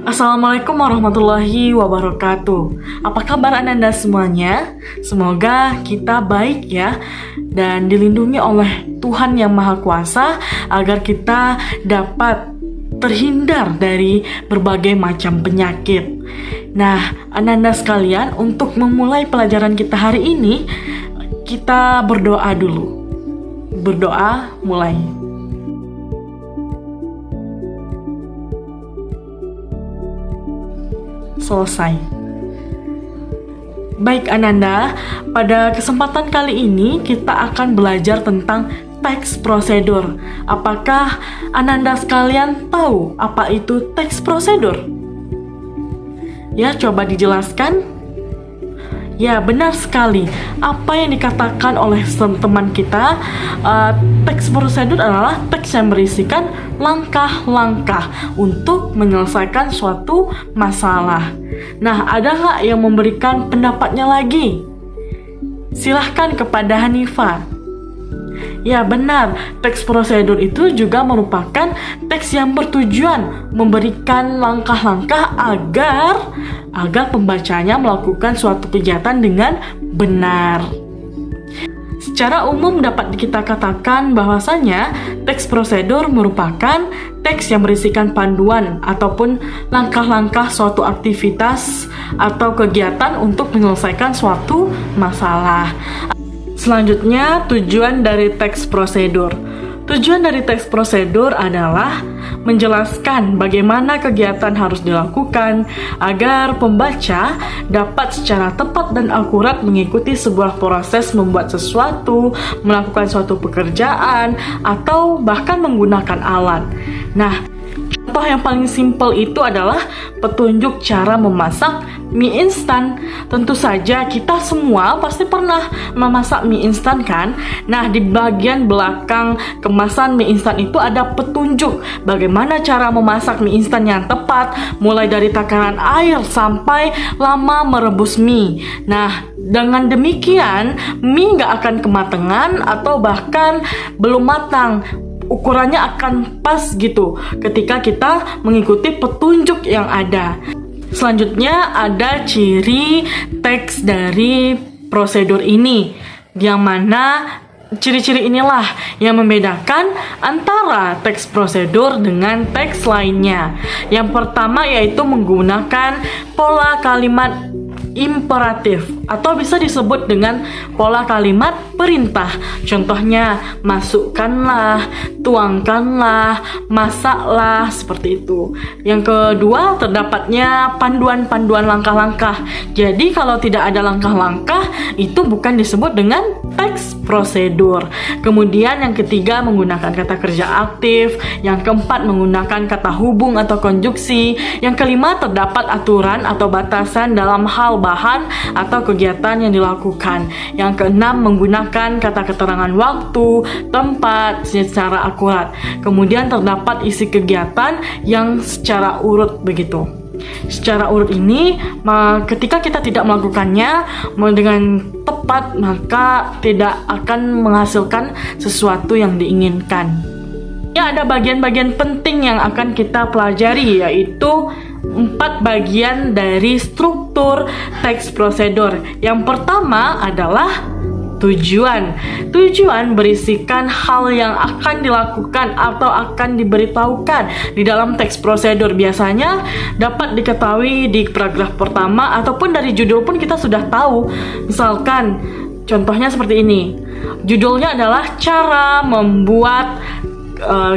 Assalamualaikum warahmatullahi wabarakatuh. Apa kabar Ananda semuanya? Semoga kita baik ya, dan dilindungi oleh Tuhan Yang Maha Kuasa agar kita dapat terhindar dari berbagai macam penyakit. Nah, Ananda sekalian, untuk memulai pelajaran kita hari ini, kita berdoa dulu. Berdoa mulai. Selesai. Baik Ananda, pada kesempatan kali ini kita akan belajar tentang tax procedure. Apakah Ananda sekalian tahu apa itu tax procedure? Ya, coba dijelaskan. Ya, benar sekali. Apa yang dikatakan oleh teman kita, tax procedure adalah teks yang berisikan langkah-langkah untuk menyelesaikan suatu masalah. Nah, ada nggak yang memberikan pendapatnya lagi? Silahkan kepada Hanifah. Ya benar, teks prosedur itu juga merupakan teks yang bertujuan memberikan langkah-langkah agar pembacanya melakukan suatu kegiatan dengan benar. Secara umum dapat kita katakan bahwasanya teks prosedur merupakan teks yang berisikan panduan ataupun langkah-langkah suatu aktivitas atau kegiatan untuk menyelesaikan suatu masalah. Selanjutnya, tujuan dari teks prosedur. Tujuan dari teks prosedur adalah menjelaskan bagaimana kegiatan harus dilakukan agar pembaca dapat secara tepat dan akurat mengikuti sebuah proses membuat sesuatu, melakukan suatu pekerjaan, atau bahkan menggunakan alat. Nah, contoh yang paling simpel itu adalah petunjuk cara memasak mie instan. Tentu saja kita semua pasti pernah memasak mie instan kan? Nah, di bagian belakang kemasan mie instan itu ada petunjuk bagaimana cara memasak mie instan yang tepat, mulai dari takaran air sampai lama merebus mie. Nah, dengan demikian mie nggak akan kematangan atau bahkan belum matang. Ukurannya akan pas gitu ketika kita mengikuti petunjuk yang ada. Selanjutnya ada ciri teks dari prosedur ini, yang mana ciri-ciri inilah yang membedakan antara teks prosedur dengan teks lainnya. Yang pertama yaitu menggunakan pola kalimat imperatif atau bisa disebut dengan pola kalimat perintah. Contohnya, masukkanlah, tuangkanlah, masaklah, seperti itu. Yang kedua, terdapatnya panduan-panduan langkah-langkah. Jadi kalau tidak ada langkah-langkah, itu bukan disebut dengan teks prosedur. Kemudian yang ketiga, menggunakan kata kerja aktif. Yang keempat, menggunakan kata hubung atau konjuksi. Yang kelima, terdapat aturan atau batasan dalam hal bahan atau kegiatan yang dilakukan. Yang keenam, menggunakan kata keterangan waktu, tempat secara akurat. Kemudian terdapat isi kegiatan yang secara urut begitu. Secara urut ini, ketika kita tidak melakukannya dengan tepat, maka tidak akan menghasilkan sesuatu yang diinginkan. Ya, ada bagian-bagian penting yang akan kita pelajari, yaitu 4 bagian dari struktur teks prosedur. Yang pertama adalah tujuan. Tujuan berisikan hal yang akan dilakukan atau akan diberitahukan di dalam teks prosedur. Biasanya dapat diketahui di paragraf pertama ataupun dari judul pun kita sudah tahu. Misalkan contohnya seperti ini. Judulnya adalah cara membuat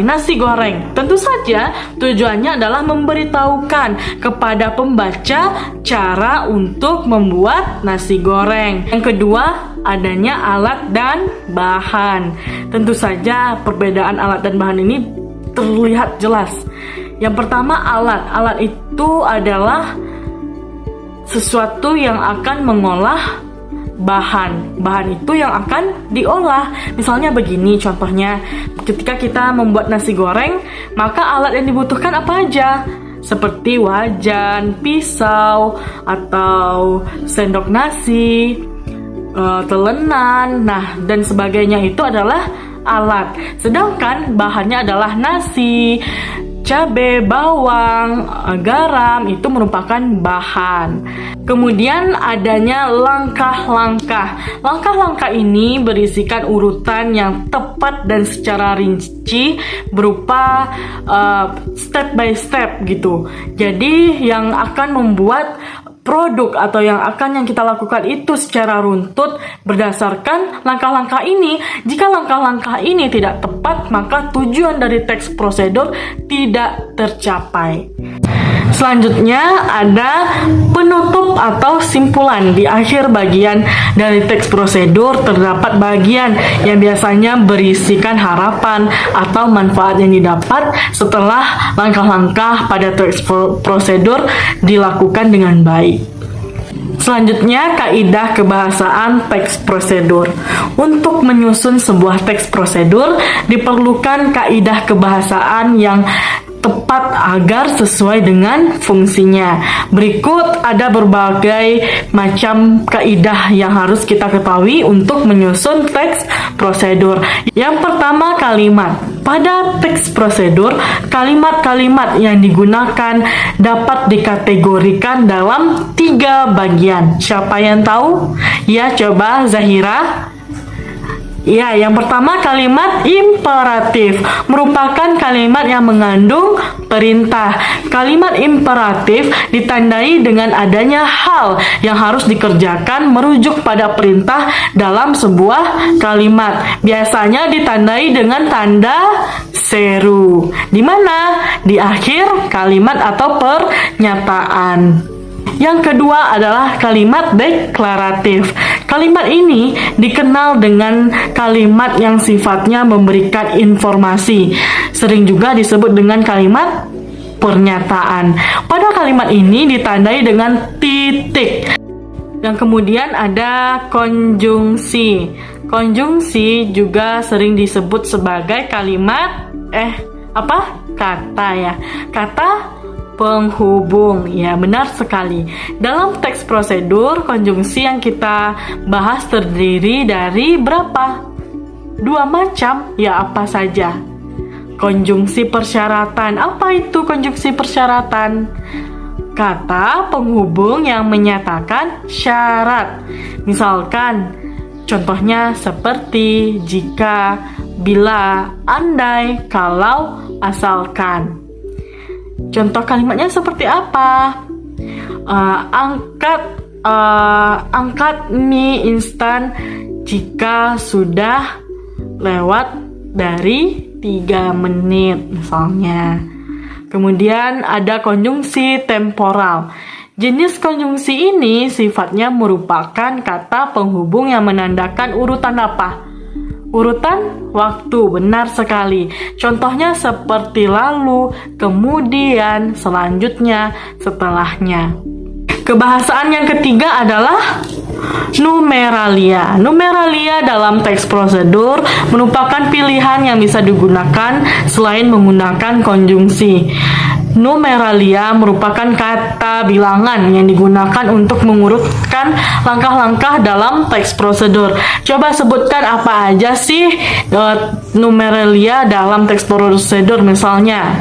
nasi goreng. Tentu saja tujuannya adalah memberitahukan kepada pembaca cara untuk membuat nasi goreng. Yang kedua, adanya alat dan bahan. Tentu saja perbedaan alat dan bahan ini terlihat jelas. Yang pertama, alat. Alat itu adalah sesuatu yang akan mengolah bahan. Bahan itu yang akan diolah. Misalnya begini contohnya, ketika kita membuat nasi goreng, maka alat yang dibutuhkan apa aja? Seperti wajan, pisau, atau sendok nasi, telenan, nah dan sebagainya itu adalah alat. Sedangkan bahannya adalah nasi, cabai, bawang, garam itu merupakan bahan. Kemudian adanya langkah-langkah. Langkah-langkah ini berisikan urutan yang tepat dan secara rinci berupa step by step gitu. Jadi yang akan membuat produk atau yang kita lakukan itu secara runtut berdasarkan langkah-langkah ini. Jika langkah-langkah ini tidak tepat, maka tujuan dari teks prosedur tidak tercapai. Selanjutnya ada penutup atau simpulan. Di akhir bagian dari teks prosedur terdapat bagian yang biasanya berisikan harapan atau manfaat yang didapat setelah langkah-langkah pada teks prosedur dilakukan dengan baik. Selanjutnya, kaidah kebahasaan teks prosedur. Untuk menyusun sebuah teks prosedur diperlukan kaidah kebahasaan yang tepat agar sesuai dengan fungsinya. Berikut ada berbagai macam kaidah yang harus kita ketahui untuk menyusun teks prosedur. Yang pertama, kalimat. Pada teks prosedur, kalimat-kalimat yang digunakan dapat dikategorikan dalam 3 bagian. Siapa yang tahu? Ya, coba Zahira. Ya, yang pertama kalimat imperatif merupakan kalimat yang mengandung perintah. Kalimat imperatif ditandai dengan adanya hal yang harus dikerjakan merujuk pada perintah dalam sebuah kalimat. Biasanya ditandai dengan tanda seru. Di mana? Di akhir kalimat atau pernyataan. Yang kedua adalah kalimat deklaratif. Kalimat ini dikenal dengan kalimat yang sifatnya memberikan informasi. Sering juga disebut dengan kalimat pernyataan. Pada kalimat ini ditandai dengan titik. Yang kemudian ada konjungsi. Konjungsi juga sering disebut sebagai kalimat kata ya. Kata penghubung. Ya, benar sekali. Dalam teks prosedur, konjungsi yang kita bahas terdiri dari berapa? 2 macam. Ya, apa saja? Konjungsi persyaratan. Apa itu konjungsi persyaratan? Kata penghubung yang menyatakan syarat. Misalkan, contohnya seperti jika, bila, andai, kalau, asalkan. Contoh kalimatnya seperti apa? Angkat mie instan jika sudah lewat dari 3 menit misalnya. Kemudian ada konjungsi temporal. Jenis konjungsi ini sifatnya merupakan kata penghubung yang menandakan urutan apa? Urutan waktu, benar sekali. Contohnya seperti lalu, kemudian, selanjutnya, setelahnya. Kebahasaan yang ketiga adalah numeralia. Numeralia dalam teks prosedur merupakan pilihan yang bisa digunakan selain menggunakan konjungsi. Numeralia merupakan kata bilangan yang digunakan untuk mengurutkan langkah-langkah dalam teks prosedur. Coba sebutkan apa aja sih numeralia dalam teks prosedur misalnya.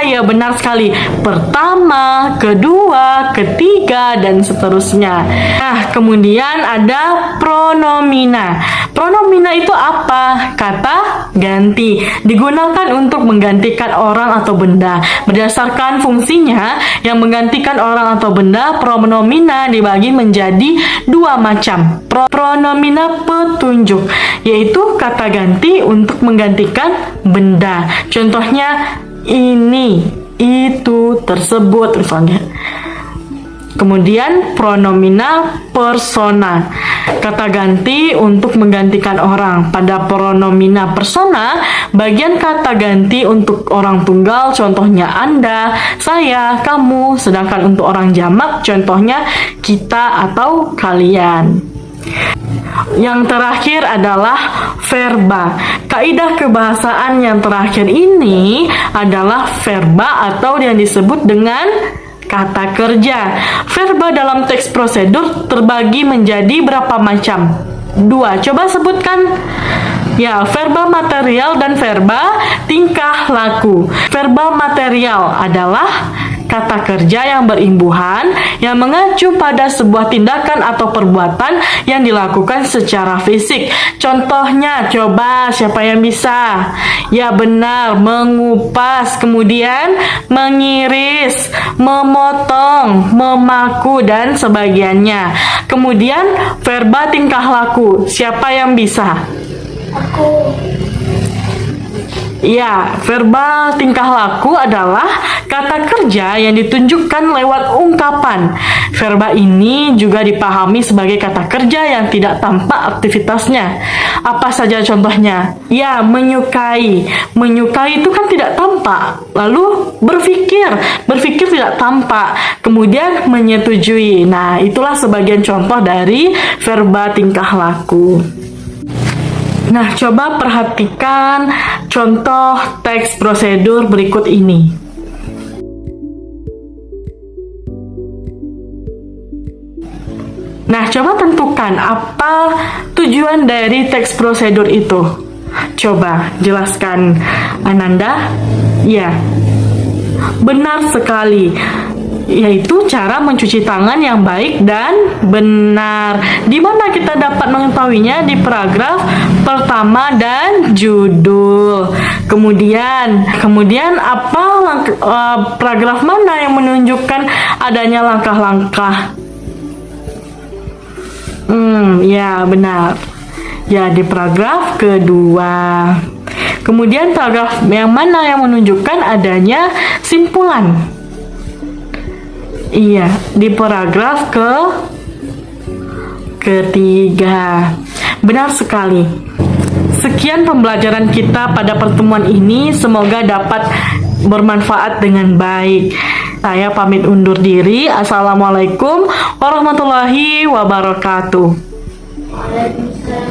Ya, benar sekali. Pertama, kedua, ketiga, dan seterusnya. Nah, kemudian ada pronomina. Pronomina itu apa? Kata ganti. Digunakan untuk menggantikan orang atau benda. Berdasarkan fungsinya yang menggantikan orang atau benda, pronomina dibagi menjadi 2 macam. Pronomina petunjuk, yaitu kata ganti untuk menggantikan benda. Contohnya ini, itu, tersebut misalnya. Kemudian pronomina persona, kata ganti untuk menggantikan orang. Pada pronomina persona, bagian kata ganti untuk orang tunggal, contohnya Anda, saya, kamu. Sedangkan untuk orang jamak, contohnya kita atau kalian. Yang terakhir adalah verba. Kaidah kebahasaan yang terakhir ini adalah verba atau yang disebut dengan kata kerja. Verba dalam teks prosedur terbagi menjadi berapa macam? 2. Coba sebutkan. Ya, verba material dan verba tingkah laku. Verba material adalah kata kerja yang berimbuhan yang mengacu pada sebuah tindakan atau perbuatan yang dilakukan secara fisik. Contohnya, coba siapa yang bisa? Ya benar, mengupas, kemudian mengiris, memotong, memaku, dan sebagiannya. Kemudian verba tingkah laku, siapa yang bisa? Aku. Ya, verba tingkah laku adalah kata kerja yang ditunjukkan lewat ungkapan. Verba ini juga dipahami sebagai kata kerja yang tidak tampak aktivitasnya. Apa saja contohnya? Ya, menyukai. Menyukai itu kan tidak tampak. Lalu berpikir. Berpikir tidak tampak. Kemudian menyetujui. Nah, itulah sebagian contoh dari verba tingkah laku. Nah, coba perhatikan contoh teks prosedur berikut ini. Nah, coba tentukan apa tujuan dari teks prosedur itu. Coba jelaskan, Ananda. Ya, benar sekali. Yaitu cara mencuci tangan yang baik dan benar. Di mana kita dapat mengetahuinya? Di paragraf pertama dan judul. Kemudian apa paragraf mana yang menunjukkan adanya langkah-langkah? Ya benar. Ya, di paragraf kedua. Kemudian paragraf yang mana yang menunjukkan adanya simpulan? Iya, di paragraf ketiga. Benar sekali. Sekian pembelajaran kita pada pertemuan ini. Semoga dapat bermanfaat dengan baik. Saya pamit undur diri. Assalamualaikum warahmatullahi wabarakatuh. Waalaikumsalam.